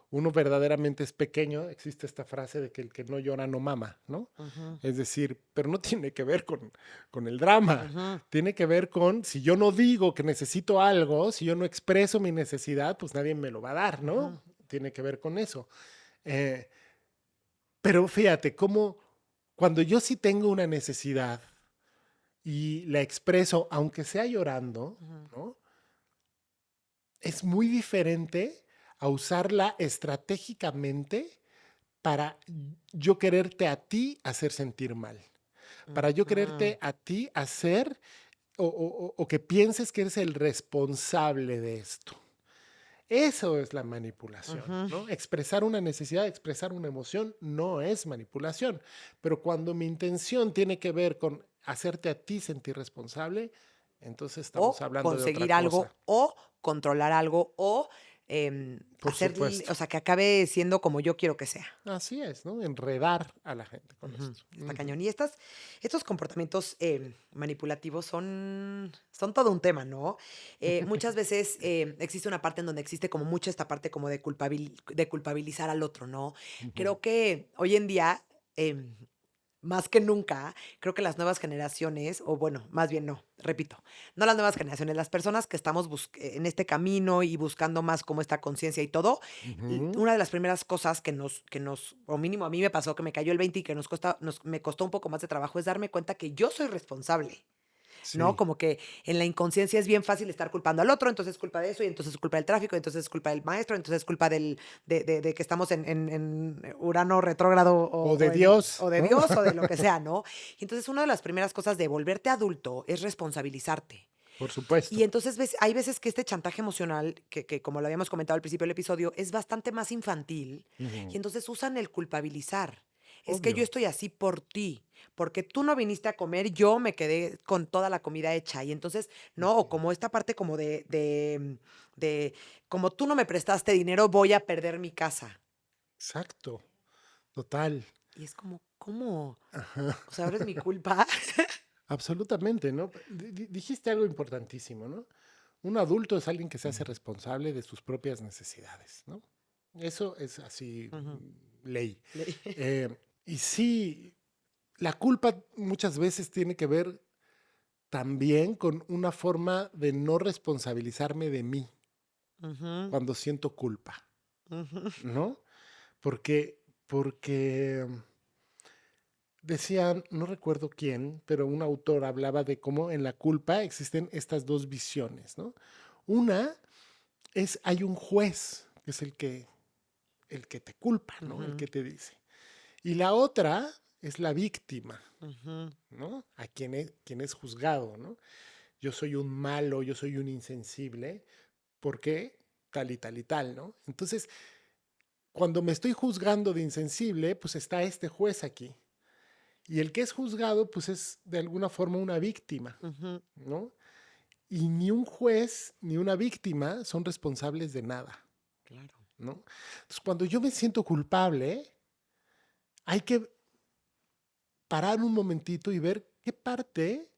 uno verdaderamente es pequeño, existe esta frase de que el que no llora no mama, ¿no? Ujú, Es decir, pero no tiene que ver con el drama, ujú, tiene que ver con si yo no digo que necesito algo, si yo no expreso mi necesidad, pues nadie me lo va a dar, ujú, ¿no? Tiene que ver con eso. Eh, pero fíjate, cómo cuando yo sí tengo una necesidad y la expreso, aunque sea llorando, ujú, ¿no? Es muy diferente a usarla estratégicamente para yo quererte a ti hacer sentir mal, para yo ujú, quererte a ti hacer o que pienses que eres el responsable de esto. Eso es la manipulación, ujú. ¿no? Expresar una necesidad, expresar una emoción no es manipulación, pero cuando mi intención tiene que ver con hacerte a ti sentir responsable, entonces estamos O hablando de otra conseguir cosa. algo, o controlar algo, o Por hacer, supuesto. o sea, que acabe siendo como yo quiero que sea. Así es, ¿no? Enredar a la gente con Ujú, esto. está Ujú. cañón. Y estos comportamientos manipulativos son todo un tema, ¿no? Muchas veces existe una parte en donde existe como mucho esta parte como de, de culpabilizar al otro, ¿no? Ujú. Creo que hoy en día, más que nunca, creo que las nuevas generaciones, o bueno, más bien no, repito, no las nuevas generaciones, las personas que estamos en este camino y buscando más como esta conciencia y todo, Ujú. una de las primeras cosas o mínimo a mí me pasó que me cayó el 20 y que me costó un poco más de trabajo es darme cuenta que yo soy responsable. ¿No? Sí, Como que en la inconsciencia es bien fácil estar culpando al otro, entonces es culpa de eso, y entonces es culpa del tráfico, y entonces es culpa del maestro, entonces es culpa de que estamos en Urano retrógrado o de Dios, o de ¿no? Dios o de lo que sea, ¿no? Y entonces una de las primeras cosas de volverte adulto es responsabilizarte. Por Y supuesto. entonces hay veces que este chantaje emocional, que como lo habíamos comentado al principio del episodio, es bastante más infantil y Ujú. entonces usan el culpabilizar. Es que yo Obvio. estoy así por ti, porque tú no viniste a comer, yo me quedé con toda la comida hecha. Y entonces, no, o como esta parte como como tú no me prestaste dinero, voy a perder mi casa. Exacto. Total. Y es como, ¿cómo? Ajá. O sea, ahora es mi culpa. Absolutamente, ¿no? Dijiste algo importantísimo, ¿no? Un adulto es alguien que se hace responsable de sus propias necesidades, ¿no? Eso es así, Ujú. ley. Le- Eh, y sí, la culpa muchas veces tiene que ver también con una forma de no responsabilizarme de mí Ujú, cuando siento culpa, ujú, ¿no? Porque decían, no recuerdo quién, pero un autor hablaba de cómo en la culpa existen estas dos visiones, ¿no? Una es, hay un juez, que es el que te culpa, ¿no? El ujú, que te dice. Y la otra es la víctima, ujú, ¿no? A quien es juzgado, ¿no? Yo soy un malo, yo soy un insensible, ¿por qué? Tal y tal y tal, ¿no? Entonces, cuando me estoy juzgando de insensible, pues está este juez aquí. Y el que es juzgado, pues es de alguna forma una víctima, ujú. ¿no? Y ni un juez ni una víctima son responsables de nada, Claro. ¿no? Entonces, cuando yo me siento culpable, hay que parar un momentito y ver qué parte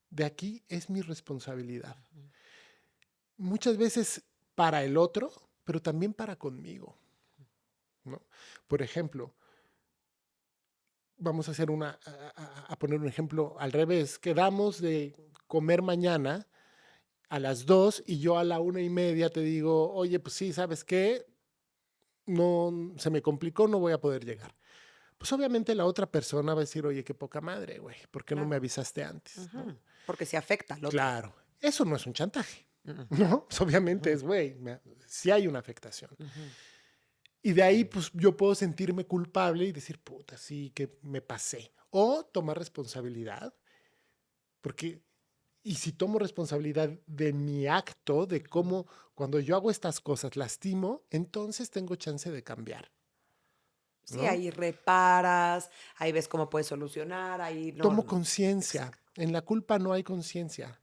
de aquí es mi responsabilidad. Ujú, Muchas veces para el otro, pero también para conmigo, ¿no? Por ejemplo, vamos a hacer a poner un ejemplo al revés. Quedamos de comer mañana a las 2 y yo a la 1:30 te digo, oye, pues sí, ¿sabes qué? No, se me complicó, no voy a poder llegar. Pues obviamente la otra persona va a decir, oye, qué poca madre, güey, ¿por qué no me claro. avisaste antes? ¿No? Ujú. Porque se afecta al otro. Claro, eso no es un chantaje, Ujú, ¿no? Pues obviamente ujú, es, güey, sí hay una afectación. ujú, Y de ahí, pues yo puedo sentirme culpable y decir, puta, sí, que me pasé. O tomar responsabilidad, porque, y si tomo responsabilidad de mi acto, de ujú. cómo cuando yo hago estas cosas lastimo, entonces tengo chance de cambiar, Sí, ¿no? ahí reparas, ahí ves cómo puedes solucionar, ahí no, Tomo conciencia. exacto. En la culpa no hay conciencia,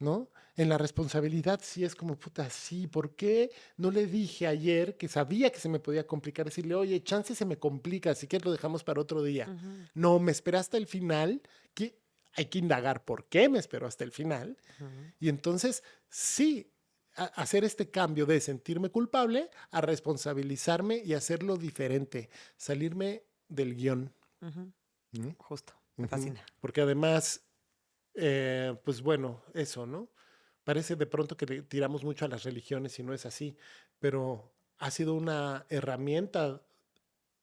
¿no? En la responsabilidad sí es como, puta, sí, ¿por qué no le dije ayer que sabía que se me podía complicar? Decirle, oye, chance se me complica, si quieres lo dejamos para otro día. Ujú, No, me esperé hasta el final, que hay que indagar por qué me esperó hasta el final. ujú, Y entonces, sí, hacer este cambio de sentirme culpable a responsabilizarme y hacerlo diferente, salirme del guión. ujú. ¿No? Justo, me Ujú. fascina. Porque además, pues bueno, eso, ¿no? Parece de pronto que le tiramos mucho a las religiones y no es así, pero ha sido una herramienta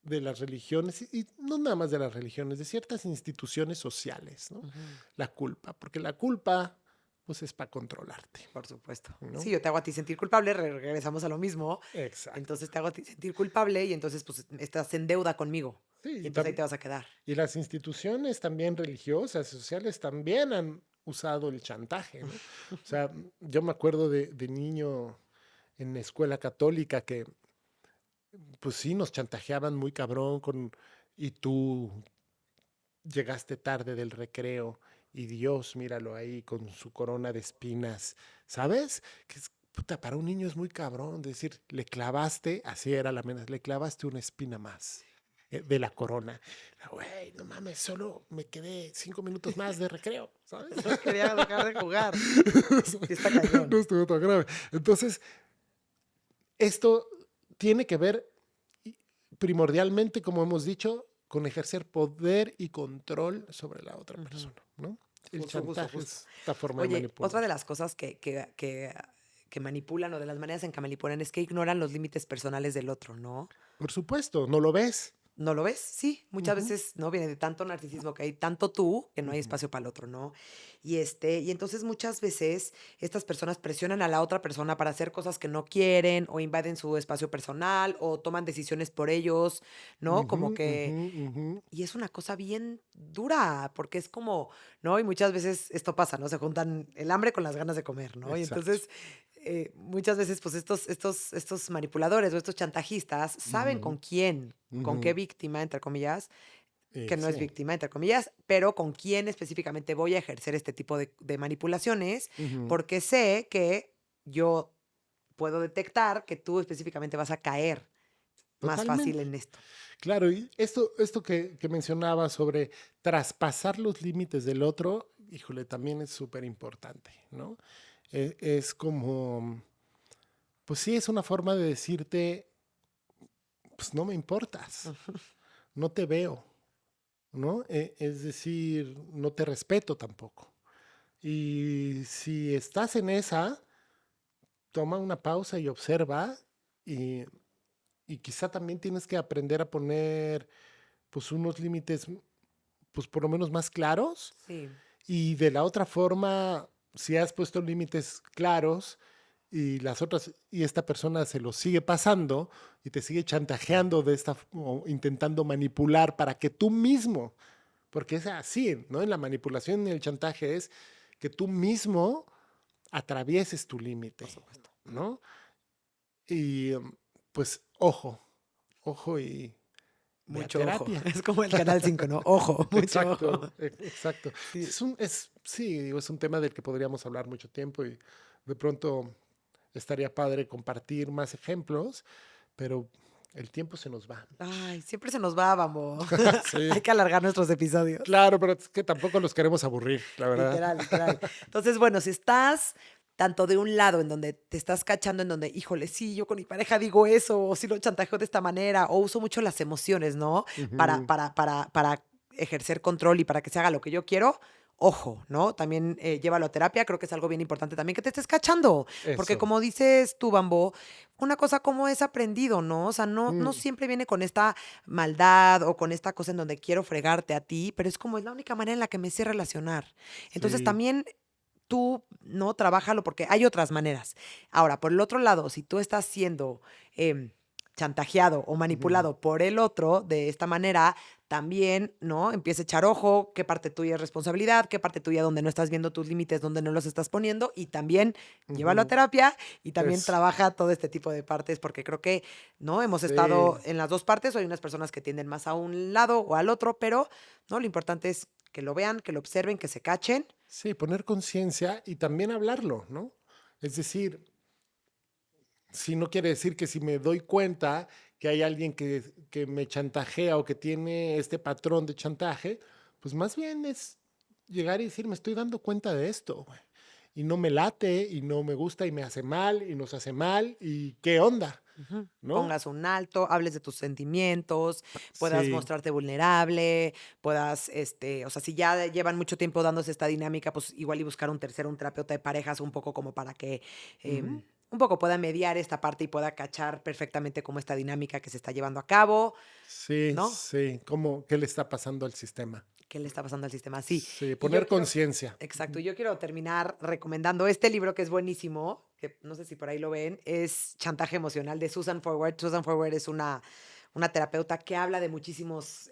de las religiones y no nada más de las religiones, de ciertas instituciones sociales, ¿no? Ujú, La culpa, porque la culpa, pues es para controlarte, por supuesto. Sí, ¿no? yo te hago a ti sentir culpable, regresamos a lo mismo. Exacto. Entonces te hago a ti sentir culpable y entonces pues estás en deuda conmigo. Sí, Y entonces ahí te vas a quedar. y las instituciones también religiosas, sociales, también han usado el chantaje, ¿no? O sea, yo me acuerdo de niño en la escuela católica que, pues sí, nos chantajeaban muy cabrón y tú llegaste tarde del recreo y Dios, míralo ahí con su corona de espinas, ¿sabes? Que es, puta, para un niño es muy cabrón decir, le clavaste, así era la amenaza, le clavaste una espina más de la corona. Güey, no mames, solo me quedé 5 minutos más de recreo, ¿sabes? No quería dejar de jugar. Sí, está cañón. No estuvo tan grave. Entonces, esto tiene que ver primordialmente, como hemos dicho, con ejercer poder y control sobre la otra Ujú. persona, ¿no? El Justo, justo, chantaje justo. es esta forma de Oye, otra manipular. de las cosas que manipulan o de las maneras en que manipulan es que ignoran los límites personales del otro, ¿no? Por supuesto, no lo ves. ¿No lo ves? Sí, muchas Ujú, veces, ¿no? Viene de tanto narcisismo que hay tanto tú que no hay ujú, espacio para el otro, ¿no? Y entonces muchas veces estas personas presionan a la otra persona para hacer cosas que no quieren o invaden su espacio personal o toman decisiones por ellos, ¿no? ujú, Como que ujú, ujú. y es una cosa bien dura, porque es como, ¿no? Y muchas veces esto pasa, ¿no? Se juntan el hambre con las ganas de comer, ¿no? Y Exacto. entonces, muchas veces, pues estos manipuladores o estos chantajistas saben Ujú, con qué ujú. víctima, entre comillas, que no es Sí. víctima, entre comillas, pero con quién específicamente voy a ejercer este tipo de manipulaciones, Ujú. porque sé que yo puedo detectar que tú específicamente vas a caer más fácil Totalmente. en esto. Claro, y esto que mencionaba sobre traspasar los límites del otro, híjole, también es súper importante, ¿no? Es como, pues sí, es una forma de decirte, pues no me importas, no te veo, ¿no? Es decir, no te respeto tampoco. Y si estás en esa, toma una pausa y observa y, y quizá también tienes que aprender a poner pues unos límites pues por lo menos más claros Sí. y de la otra forma, si has puesto límites claros y las otras y esta persona se los sigue pasando y te sigue chantajeando de esta o intentando manipular para que tú mismo, porque es así, ¿no? En la manipulación y el chantaje es que tú mismo atravieses tu Por límite, supuesto. ¿no? Y pues ojo y ve a Mucho ojo. terapia. Es como el Canal 5, ¿no? Ojo, mucho ojo. Exacto, exacto. Sí. Sí, digo, es un tema del que podríamos hablar mucho tiempo y de pronto estaría padre compartir más ejemplos, pero el tiempo se nos va. Ay, siempre se nos va, vamos. Hay Sí, que alargar nuestros episodios. claro, pero es que tampoco los queremos aburrir, la verdad. Literal, literal. Entonces, bueno, si estás tanto de un lado en donde te estás cachando, en donde, híjole, sí, yo con mi pareja digo eso, o sí lo chantajeo de esta manera, o uso mucho las emociones, ¿no? Ujú, Para ejercer control y para que se haga lo que yo quiero, ojo, ¿no? También llévalo a terapia, creo que es algo bien importante también que te estés cachando, porque eso. como dices tú, Bambo, una cosa como es aprendido, ¿no? O sea, no Mm, siempre viene con esta maldad o con esta cosa en donde quiero fregarte a ti, pero es como es la única manera en la que me sé relacionar. Entonces sí. también tú, ¿no? Trabájalo porque hay otras maneras. Ahora, por el otro lado, si tú estás siendo chantajeado o Ujú, manipulado por el otro de esta manera, también, ¿no? Empieza a echar ojo, qué parte tuya es responsabilidad, qué parte tuya donde no estás viendo tus límites, donde no los estás poniendo, y también llévalo a ujú, terapia y también eso. trabaja todo este tipo de partes, porque creo que, ¿no? Hemos Sí. estado en las dos partes, o hay unas personas que tienden más a un lado o al otro, pero, ¿no? Lo importante es que lo vean, que lo observen, que se cachen. Sí, poner conciencia y también hablarlo, ¿no? Es decir, si no quiere decir que si me doy cuenta que hay alguien que me chantajea o que tiene este patrón de chantaje, pues más bien es llegar y decir, me estoy dando cuenta de esto, güey, y no me late, y no me gusta, y me hace mal, y nos hace mal, y qué onda, Ujú. ¿no? Pongas un alto, hables de tus sentimientos, puedas Sí. mostrarte vulnerable, puedas, o sea, si ya llevan mucho tiempo dándose esta dinámica, pues igual y buscar un tercero, un terapeuta de parejas, un poco como para que Ujú. un poco pueda mediar esta parte y pueda cachar perfectamente cómo esta dinámica que se está llevando a cabo, Sí, ¿no? sí, ¿cómo, qué le está pasando al sistema? ¿Qué le está pasando al sistema? Sí. Sí, Y yo poner quiero, conciencia. exacto, yo quiero terminar recomendando este libro que es buenísimo, que no sé si por ahí lo ven, es Chantaje Emocional de Susan Forward. Susan Forward es una terapeuta que habla de muchísimos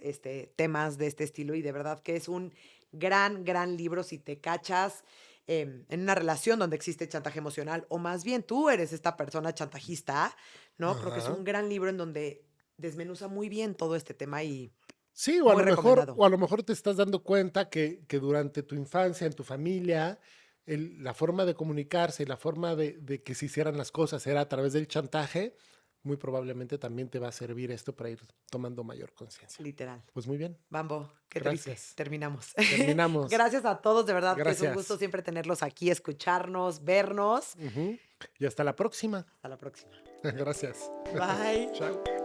temas de este estilo y de verdad que es un gran, gran libro si te cachas en una relación donde existe chantaje emocional o más bien tú eres esta persona chantajista, ¿no? Creo que es Ajá. un gran libro en donde desmenuza muy bien todo este tema y Sí, muy recomendado. o a lo mejor te estás dando cuenta que durante tu infancia, en tu familia, la forma de comunicarse y la forma de que se hicieran las cosas era a través del chantaje, muy probablemente también te va a servir esto para ir tomando mayor conciencia. Literal. Pues muy bien, Bambo, qué triste. gracias. Terminamos. Terminamos. Gracias a todos, de verdad que es un gusto Gracias. siempre tenerlos aquí, escucharnos, vernos. Ujú. Y hasta la próxima. Hasta la próxima. Gracias. Bye. Chao.